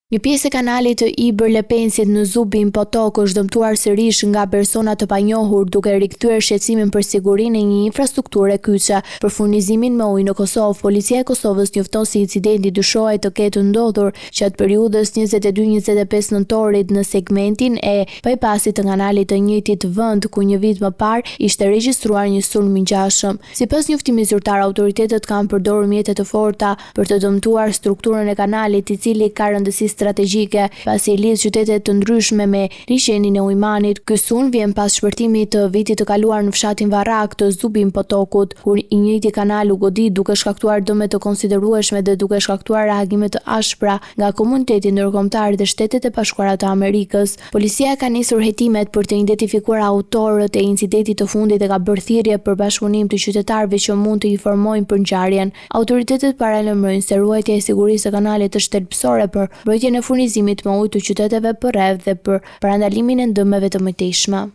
Një pjesë e kanalit të Iber-Lepensit në Zubin Potok është dëmtuar sërish nga persona të panjohur duke rikthyer shqetësimin për sigurinë e një infrastrukture kyçe. Për furnizimin me ujë në Kosovë, Policia e Kosovës njofton se incidenti dyshohet të ketë ndodhur gjatë periudhës 22-25 nëntorit në segmentin e bypassit të kanalit të njëjtit vend ku një vit më parë ishte regjistruar një sulm i ngjashëm. Sipas njoftimit zyrtar, autoritetet kanë përdorur mjete të forta për të dëmtuar strukturën e kanalit, i cili ka rëndësi strategjike pasi lidh qytete të ndryshme me rishenin e Ujmanit. Ky sulm vjen pas shpërtimit të vitit të kaluar në fshatin Varrak të Zubin Potokut, kur i njëjti kanal u godit duke shkaktuar dëme të konsiderueshme dhe duke shkaktuar reagime të ashpra nga komuniteti ndërkombëtar dhe Shtetet e Bashkuara të Amerikës. Policia ka nisur hetimet për të identifikuar autorët e incidentit të fundit dhe ka bërë thirrje për bashkëpunim të qytetarëve që mund të informojnë për ngjarjen. Autoritetet paralajmërojnë se ruajtja e sigurisë së kanalit është thelbësore për mbrojtjen e furnizimit me ujë të qyteteve përreth dhe për parandalimin e dëmeve të mëtejshme.